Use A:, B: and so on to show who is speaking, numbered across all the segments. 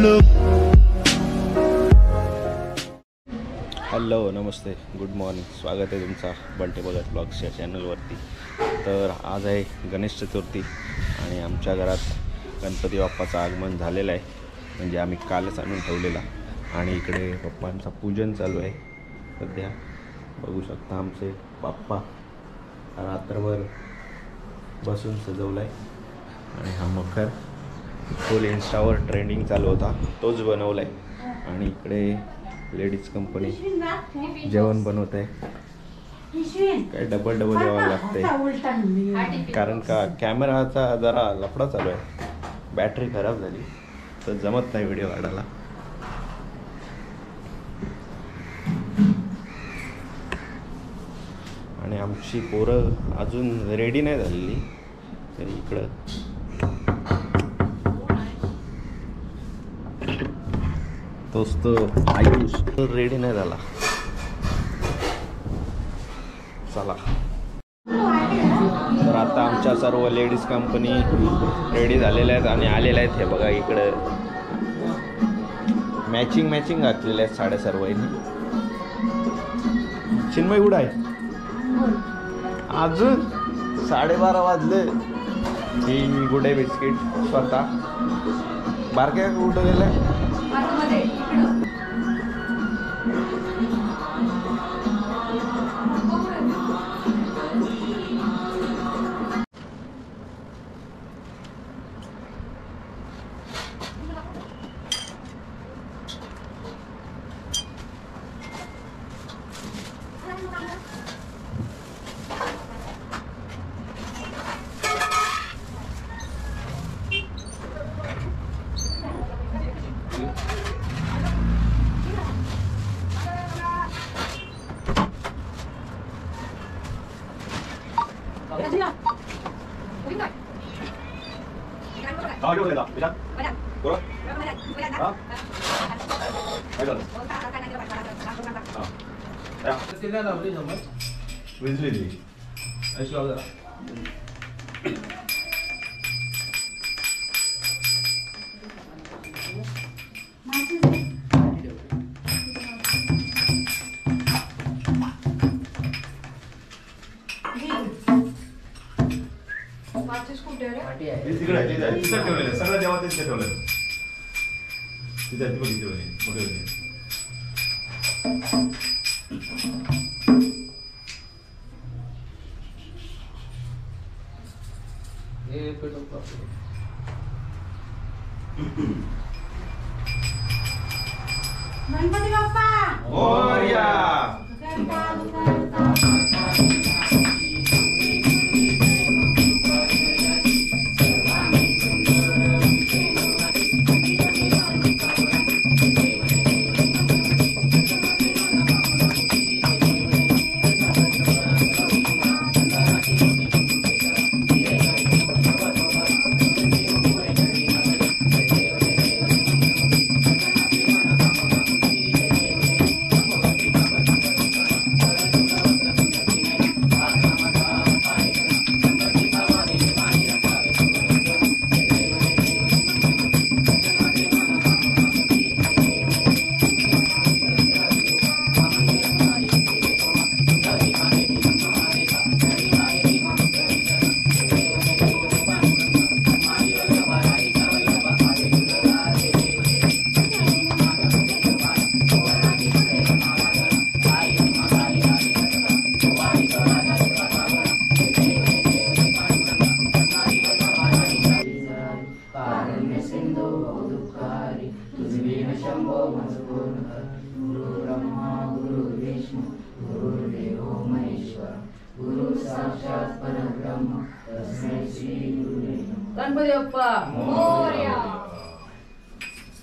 A: Hello नमस्ते good morning, स्वागत आहे तुमचा बंटे बघत ब्लॉग्स या चॅनलवरती। तर आज आहे गणेश चतुर्थी आणि आमच्या घरात गणपती बाप्पाचं आगमन झालेलं आहे, म्हणजे आम्ही कालच आणून ठेवलेला आणि इकडे पप्पांचं पूजन चालू आहे सध्या। बघू शकता आमचे बाप्पा रात्रभर बसून सजवला आहे आणि हा मकर फुल इंस्टावर ट्रेंडिंग चालू होता तोच बनवला आहे। आणि इकडे लेडीज कंपनी जेवण बनवत आहे, काय डबल जेवावं लागतंय कारण का कॅमेराचा जरा लफडा चालू आहे, बॅटरी खराब झाली तर जमत नाही व्हिडिओ काढायला। आणि आमची पोरं अजून रेडी नाही झालेली, तरी इकडं तोच तो आयुष तर रेडी नाही झाला। चला तर आता आमच्या सर्व लेडीज कंपनी रेडी झालेल्या आहेत आणि आलेल्या आहेत। हे बघा इकडं मॅचिंग घातलेल्या आहेत साड्या सर्वांनी। चिन्मय कुठं आहे? अजून 12:30 वाजले। ही गुडे बिस्किट स्वतः बारक्या कुठं गेलाय?
B: सगळं जेव्हा तिथे ठेवलं तिथे बघितली
C: गणपती बाप्पा
B: मोरया।
C: गणपती बाप्पा मोरया।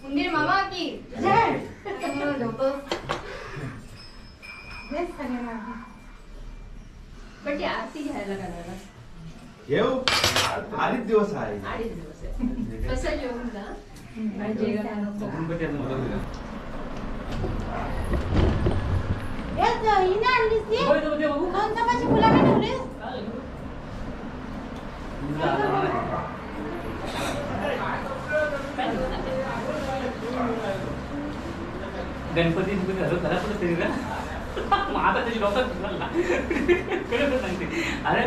C: उंदीर मामा की जय। पण ती आरती घ्यायला करायला
B: येऊ 2 दिवस आहे।
C: 2 दिवस आहे कसं जेवून जा आणि जेवण हिने आणलीस ती कोणत्या भाजी फुलाने ठेवलीस?
D: गणपती घरा कुठं तरी ना माझा त्याची डॉक्टर सांगते अरे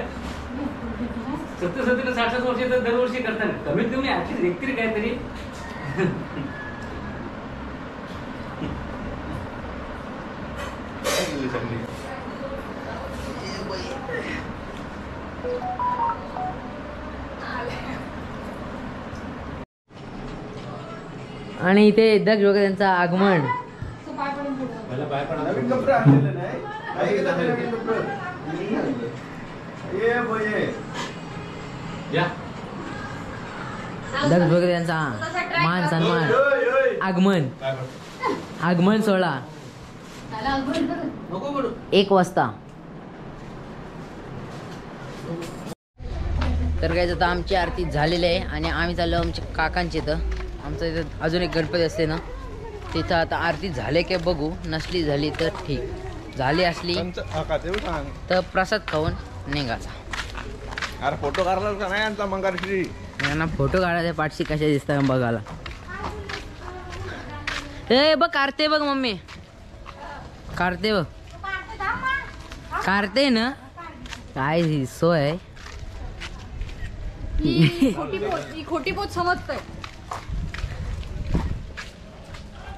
D: 70-60 वर्ष तर दरवर्षी करताना कमीत कमी ऍटलीस्ट एक तरी काहीतरी
E: आणि इथे दक्ष वगैरे त्यांचं आगमन.
B: मला बाय पण नवीन कपडे आणलेले नाही काही घेतलं नवीन कपडे ये बोये
D: या
E: दक्ष वगैरे त्यांचा मान सन्मान आगमन आगमन सोहळा 1 वाजता. तर काय आता आमची आरती झालेली आहे आणि आम्ही चाललो आमच्या काकांच्या इथं. आमचं इथं अजून एक गणपती असते ना तिथं आता आरती झाले की बघू, नसली झाली तर ठीक, झाली असली तर प्रसाद खाऊन निघायचा.
A: अरे फोटो काढला का नाही आमचा मंगारश्री?
E: यांना फोटो काढायच्या पाठशी कशा दिसतात बघायला. ए बघ काढते बघ मम्मी, काढते बघ, काढते ना काय सोय.
C: खोटी पोत समजतंय.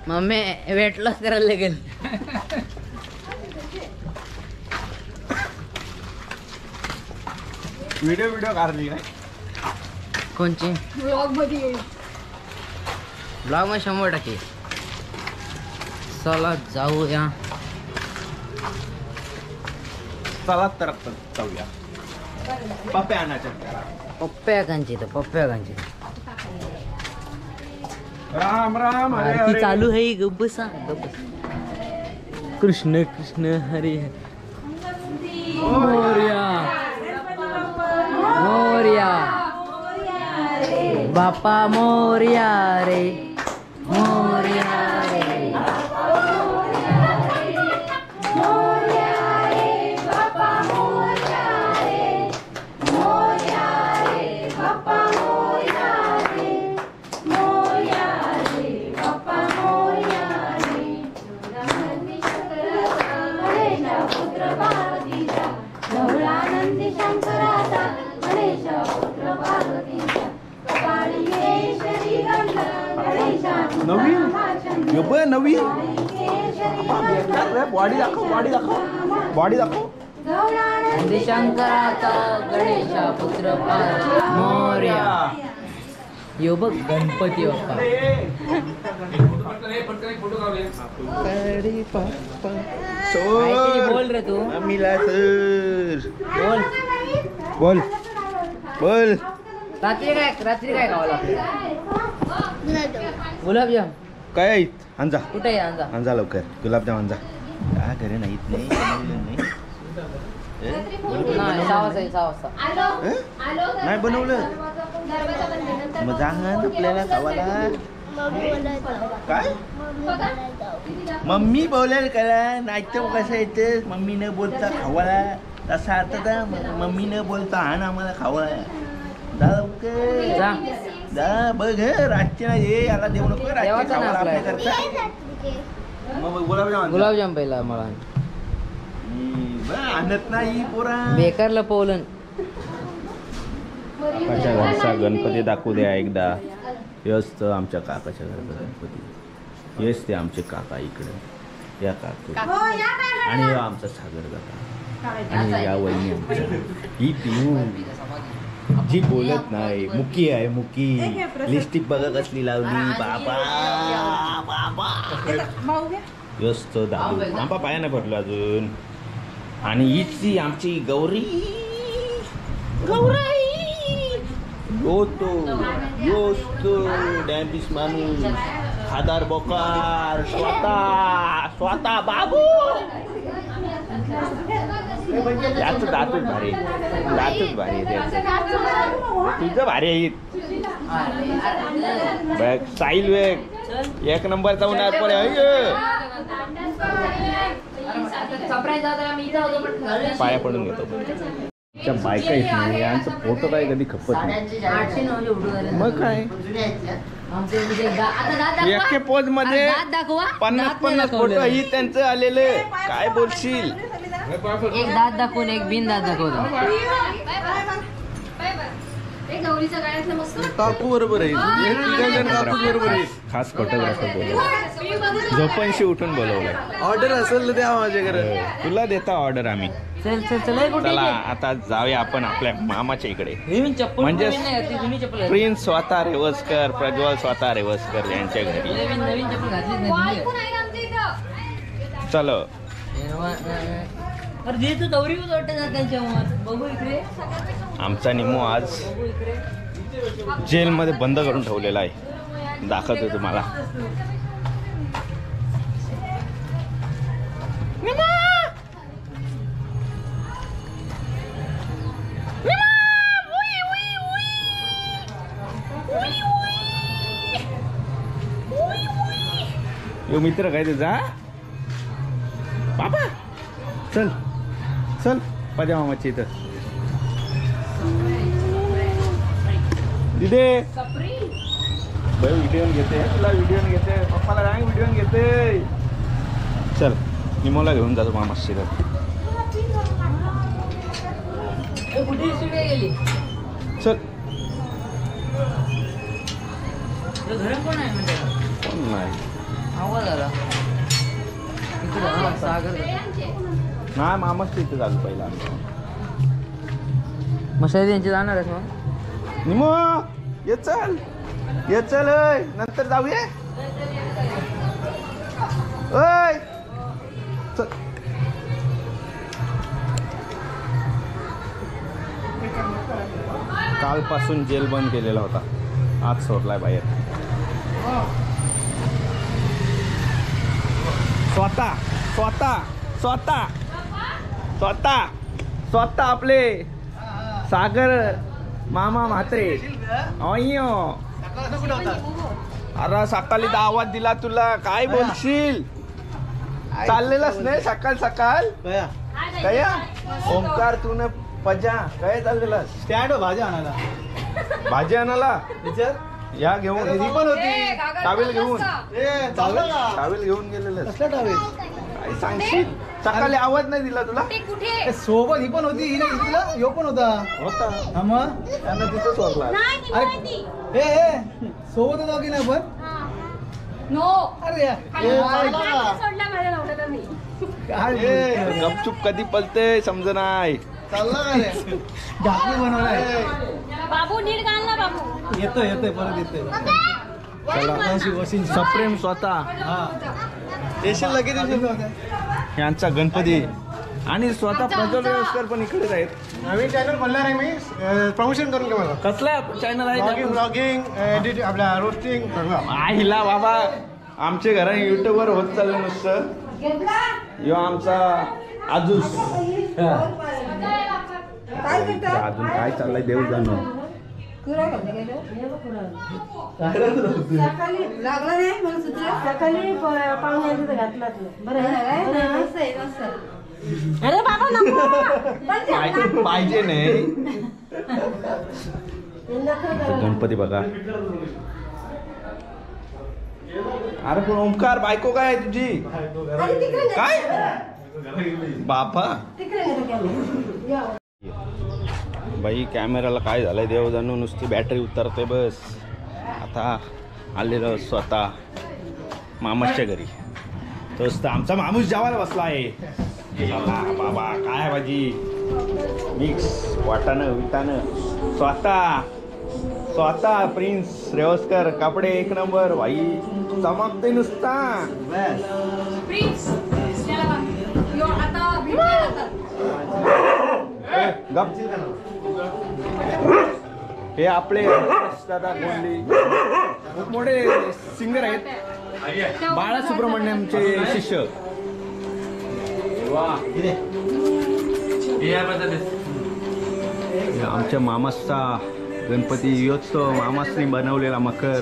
E: मम्मी वेट लॉस करायला लागेल.
A: व्हिडिओ काढली नाही
E: कोणची?
C: ब्लॉग मध्ये
E: ब्लॉग मध्ये 100%. चला जाऊया.
A: चला तर जाऊया पप्प्या आणायच्या.
E: पप्प्याकांची तर पप्प्याकांची
A: राम राम हरे
E: आरती
A: हरे.
E: चालू आहे. गब्बसा कृष्ण कृष्ण हरे मोरया मोरया बापा मोरया रे मोरया रे.
A: नवीन बॉडी दाखव बॉडी दाखव.
E: शंकराचा गणेशा पुत्र मोरया. यो बघ गणपती बाप्पा. काहीतरी बोल रे तू.
A: मम्मीला सर
E: बोल
A: बोल बोल.
E: रात्री काय खावं लागतं? गुलाबजाम.
A: काय आहेत? अंजा
E: कुठे आहे अंजा?
A: अंजा लवकर गुलाबजाम अंजा. काय घरी नाहीत नाही बनवलं नाही.
E: नाही 6 वाजता 6 वाजता.
A: नाही बनवलं मग जा आपल्याला खावाला. काय मम्मी बोलायला करा नाही तर कसं येतं मम्मी न बोलता खावाला. तसा आता मम्मी न बोलता आण आम्हाला खावाला. जा लवकर
E: जा.
A: जा बघ रातची ना ये याला देऊ नको रातची
E: देवाचा
A: खावाला
E: नाचलाय.
A: आपल्या करता. मग गुलाबजाम आणजा.
E: गुलाबजाम पहिला मला
A: आणत नाही पोरा.
E: बेकार लपवलं.
A: काकाच्या घरचा गणपती दाखवू द्या एकदा. यस तर आमच्या काकाच्या घरचा गणपती. येस ते आमचे काका इकडे या काकू आणि हा आमचा सागर काका आणि या वहिनी आमच्या. ही पिऊ जी बोलत नाही मुकी आहे मुकी. लिपस्टिक बघा कसली लावली बाबा बाबा. यस तर दादू आंबा पाया नाही भरलो अजून. आणि हीच ती आमची गौरी गौराई. यो डॅम्बिस माणूस खादार बोकार स्वतः बाबू. त्याचं दातच भारी तुझं भारी आहे. बघ स्टाईल वेग 1 नंबर जाऊन पाया पडून घेतो. त्या बायका येत नाही यांचा फोटो काय कधी खपत नाही. मग काय एके पोज मध्ये
E: दात दाखवा
A: 50-50 फोटो ही त्यांचं आलेले. काय बोलशील?
E: एक दात दाखवून एक बिन दात दाखवतो.
B: काकू बरोबर आहे. काकू बरोबर आहे.
A: खास फोटोग्राफर बोलवलं, झोपांशी उठून बोलवलंय.
B: ऑर्डर असेल तर द्या माझ्याकडे.
A: तुला देता ऑर्डर आम्ही.
E: चल चल चल कुठे
A: चला आता जाऊया आपण आपल्या मामाच्या इकडे.
E: नवीन चप्पल
A: म्हणजे
E: नवीन नाही घातली, जुनी चप्पल घातली.
A: प्रिन्स स्वतः रेवसकर, प्रज्वल स्वतः रेवसकर यांच्या घरी.
E: नवीन चप्पल घातलीच नाही.
A: चलो
E: अरे जे तू दौरी वाटत ना त्यांच्यावर. बघू इकडे
A: आमचा निमो आज
E: बघू इकडे.
A: जेलमध्ये बंद करून ठेवलेला आहे. दाखवतो तुम्हाला. यो मित्र काय तुझा बाबा. चल चल माझ्या मामाची इथं. दिदे भाई व्हिडिओ घेते, तुला व्हिडिओ घेते, पप्पाला रांग व्हिडिओ घेते. चल निमोला घेऊन जातो मामाशी इथं.
E: कुठे स्टुडिओ गेली?
A: चल.
E: घर कोण आहे म्हणजे?
A: कोण नाही.
E: आवाज आला इकडे. हा, सागर
A: नाही मामाशी इथं झालं पहिला.
E: मशाली यांची जाणार आहेस मग?
A: निमो ये चल, ये चल. ओय नंतर जाऊया. ओय चल. कालपासून जेल बंद केलेला होता, आज सोडलाय बाहेर. स्वतः स्वतः स्वतः स्वतः स्वतः आपले सागर मामा म्हात्रे. अय्यो अरे सकाळी आवाज दिला तुला. काय बोलशील? चाललेलाच नाही सकाळ सकाळ. काय ओंकार तू न पजा काय चाललेला?
B: स्टँड भाजी आणायला.
A: भाजी आणायला
B: विचार
A: या घेऊन.
B: ही पण होती.
A: टावेल घेऊन,
B: चाललं का?
A: टावेल घेऊन गेलेलं.
B: कसला टावेल?
A: काय सांगशील? सकाळी आवाज नाही दिला तुला?
B: ए, सोबत ही पण होती. हिने घेतला ह्यो पण होता.
A: होता.
B: हा मग
A: त्यांना तिथंच वागला.
B: अरे ए सोबत होता की नाही पण? अरे या. काय
A: ए, गपचूप कधी पलते समज नाही.
B: चालला का रे? ढाकू बनवलाय.
C: बाबू नीट घाल ना बाबू.
B: येतोय परत येतोय.
A: सप्रेम स्वतः
B: हा येशील लगेच येशील.
A: यांचा गणपती आणि स्वतः प्रज्वल रेवसकर पण इकडेच आहेत.
B: नवीन चॅनल खोलणार आहे मी. प्रमोशन करून घे मला.
A: कसला चॅनल आहे?
B: ब्लॉगिंग एडिट आपला रोस्टिंग.
A: आईला बाबा आमच्या घराने युट्यूबवर होत चाललं नुसतं. यो आमचा आजूस. अजून काय चाललंय देव जाणं.
C: लागला नाही मला सूत्र. सकाळी पाहुण्याचं घातला. अरे बाबा नको.
A: पाहिजे नाही. गणपती बघा. अरे पण ओंकार बायको काय आहे तुझी? काय बापा बाई कॅमेराला काय झालंय देव जाणू. नुसती बॅटरी उतरते बस. आता आलेलं स्वतः मामाच्या घरी. तोच तर आमचा माणूस जेवायला बसला आहे. चला बाबा काय भाजी मिक्स वाटाणं विटाणं. स्वतः प्रिन्स रेवसकर. कपडे एक नंबर भाई चमकते नुसता. गप. हे आपले दादा कोंडली खूप मोठे सिंगर आहेत. बाळा सुब्रमण्यमचे शिष्य. आमच्या मामाचा गणपती योच मामासनी बनवलेला मकर.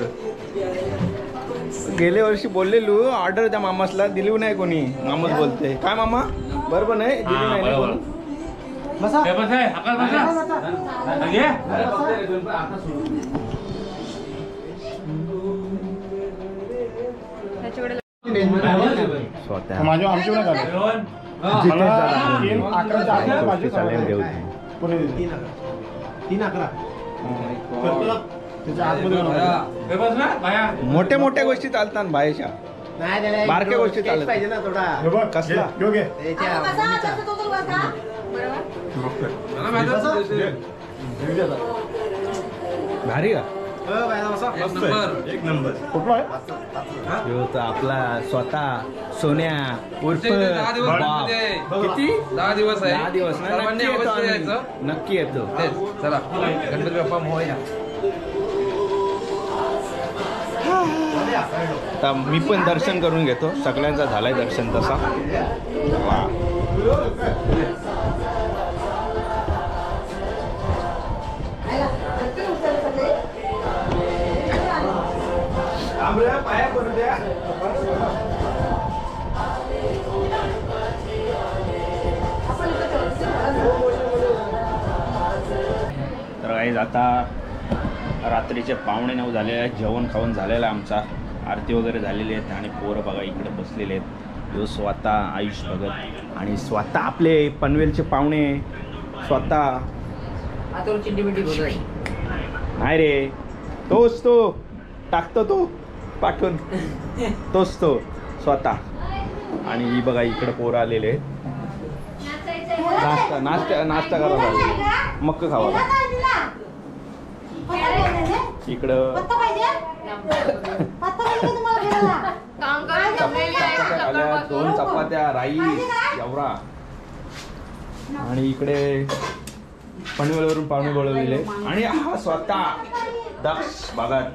A: गेल्या वर्षी बोललेलो ऑर्डर त्या मामासला दिली नाही कोणी. मामाच बोलते काय मामा बरोबर नाही दिली नाही ना कोणी. स्वतः
F: माझ्या आमच्या नाही झालं मला 3-11च्या आत पाहिजे त्याच्या आतमध्ये
A: मोठ्या मोठ्या गोष्टी चालतात बाहेरच्या बारक्या गोष्टी चालत
B: पाहिजे ना थोडा.
F: हे बघ
A: कसला?
F: योग्य
C: आता बसा, तसं तो तर बसा. बरोबर.
A: भारी का
F: एक नंबर कुठला आहे
A: ह्यो तर आपला स्वतः सोन्या उर्फ बाप. किती
G: 10 दिवस आहे
A: 10 दिवस ना?
G: सर्वांनी
A: नक्की येतो
G: अवश्य
A: आम्ही.
G: यायचं.
A: नक्की येतो.
G: तेच चला गणपती बाप्पा मोरया.
A: आता मी पण दर्शन करून घेतो. सगळ्यांचा झालाय दर्शन तसा. वा. तर काही आता रात्रीचे 8:45 झालेले आहेत. जेवण खाऊन झालेलं आहे आमचा. आरती वगैरे झालेली आहेत आणि पोरं बघा इकडे बसलेले आहेत. यो स्वतः आयुष भगत आणि स्वतः आपले पनवेलचे पाहुणे स्वतः.
E: आता चिंडी बिंडी बोलतोय.
A: नाही रे तोच तो टाकतो तो पाठवून तोच तो स्वतः. आणि ही बघा इकडे पोरं आलेले आहेत. नाश्ता नाश्ता नाश्ता करायला लागले. मक्क खावा
C: पत्ता पाहिजे?
A: इकडं
C: पत्ता पाहिजे? पत्ता पाहिजे तुम्हाला फिरायला?
A: आल्या 2 चपात्या राईस एवढा. आणि इकडे पनवेलवरून पाहुणे बोलवलेले आणि हा स्वतः दक्ष भागात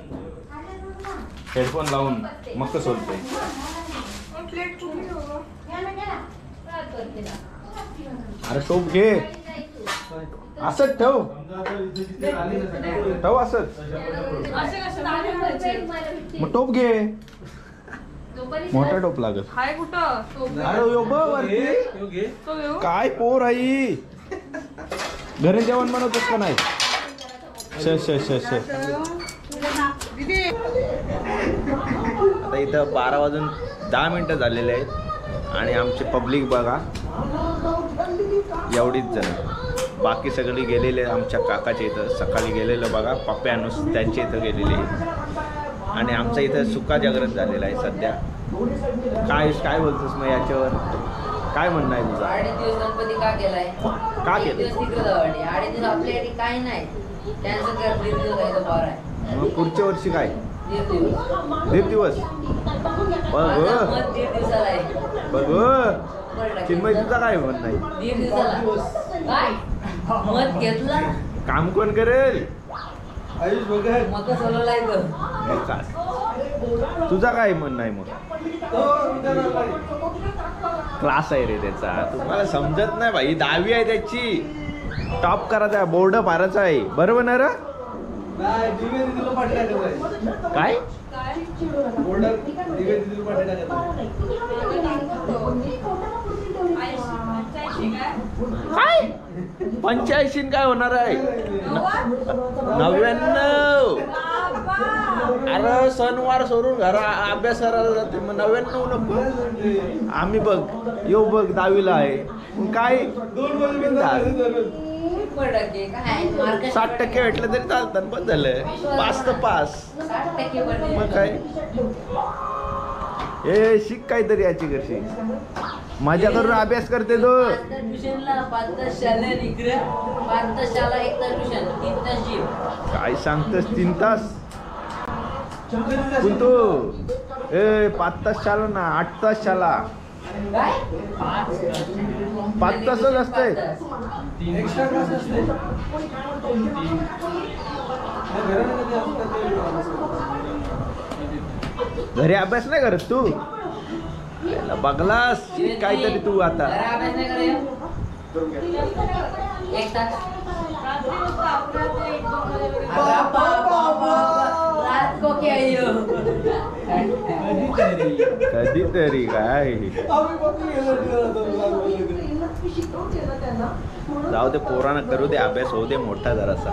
A: हेडफोन लावून मक्क सोलतोय. अरे टोप घे असंच ठेव ठेव असंच. मग टोप घे. मोठा टोप लागत. अरे यो बघ वरती काय पोर आई घरी जेवण बनवतोस का नाही? आता इथं 12 वाजून 10 मिनिटं झालेले आहेत आणि आमची पब्लिक बघा एवढीच जण. बाकी सगळी गेलेले आमच्या काकाच्या इथं. सकाळी गेलेलं बघा पप्प्या नुस त्यांच्या इथं गेलेले. आणि आमच्या इथं सुका जागृत झालेला आहे सध्या. काय बोलतोस मग याच्यावर? काय म्हणणं आहे तुझं?
E: 8 दिवस गणपती का केलाय?
A: का
E: एक
A: केलं?
E: दिवस तिकडे जावं. 8 दिवस आपल्याकडे काही नाही. कॅन्सल कर. 1.5 दिवस आहे तो बार आहे.
A: मग पुढच्या वर्षी काय?
E: 1.5 दिवस.
A: 1.5 दिवस
E: माझं मत 1.5 दिवसाला आहे.
A: बघ चिन्मय तुझा काय म्हणणं आहे?
E: 1.5 दिवसाला काय मत घेतलं
A: काम कोण करेल?
E: मग सोलवलाय तो.
A: मग काय तुझा काय म्हणणं आहे? मग क्लास आहे रे त्याचा. तुम्हाला समजत नाही भाई. 10वी आहे त्याची. टॉप करायचा आहे. बोर्ड फारायचा आहे. बरोबर ना रे? काय काय 85 काय होणार आहे? 99. अरे सणवार सोडून घरा अभ्यासाला जाते. मग 99 नको. आम्ही बघ येऊ बघ 10वीला आहे. काय 60% भेटलं तरी चालतात. पण झालं पास तर पास.
E: 60% पडले.
A: मग काय ए शिक काहीतरी याची कशी मजा करून अभ्यास करते तो.
E: 5 तास ट्युशनला 5 तास शाळेला इकडं 5 तास शाळा 1 तास ट्युशन 3 तास जिम.
A: काय सांगतस 3 तास? तू ए 5 तास शाळा ना 8 तास शाळा.
E: काय
A: 5 तासच असते. घरी अभ्यास नाही करत तू? बघलास काहीतरी तू आता.
E: घरा अभ्यास नाही करायला 1 तास. रात को क्या यो
A: कधीतरी काय जाऊ दे. पोरांना करू दे अभ्यास. होऊ दे मोठा जरासा.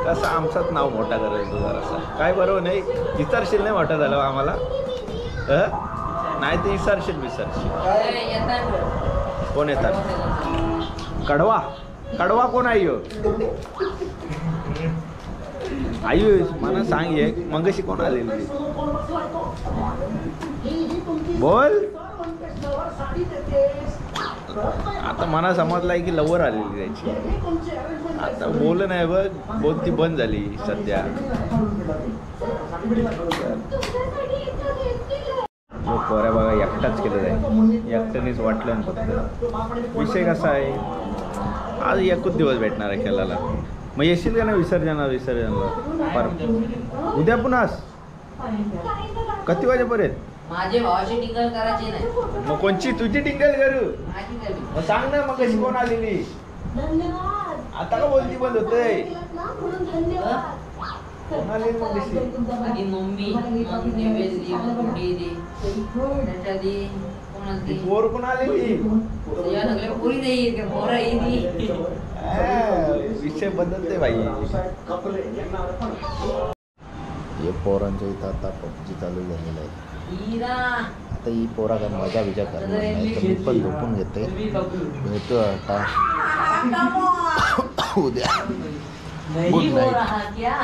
A: कसं आमचाच नाव मोठा करायचं जरासा. काय बरोबर नाही विचारशील नाही मोठा झालं आम्हाला. नाही ते विसरशील
E: ए, येतात.
A: कोण येतात कडवा कडवा कोण आहे ह्यो? आयुष मला सांग एक मगाशी कोण आलेली बोल आता मला समजलंय की लवर आलेली त्याची आता बोल नाही बघ बोल ती बंद झाली सध्या पोऱ्या बघा एकटाच केलं आहे एकट्यानेच वाटलं ना फक्त विषय कसा आहे आज एकच दिवस भेटणार आहे खेळायला मग येशील का ना विसर्जनला पर उद्या पुन्हाच किती वाजेपर्यंत
E: माझे भावाची टिंगल करायची नाही
A: मग कोणची तुझी टिंगल करू
E: माझी करी.
A: मग सांग ना मग कशी कोण आलेली आता का बोलती बंद होतंय कोण आलेली मग कशी
E: आधी मम्मी मग नैवेद्य दे, मग गुडी दे, त्याच्या आधी कोण
A: ती
E: असते
A: पोर कोण आलेली
E: या सगळ्या पोरी देईल का पोरं येईल
A: विषय बदलते भाई हे पोरांच्या इथं आता पबजी चालू झालेलं आहे
E: हिरा
A: आता ही पोरा काय मजा विजा करणार नाही तर मी पण झोपून घेते भेटू आता उद्या
E: नहीं
A: Good
E: हो
A: night.
E: रहा क्या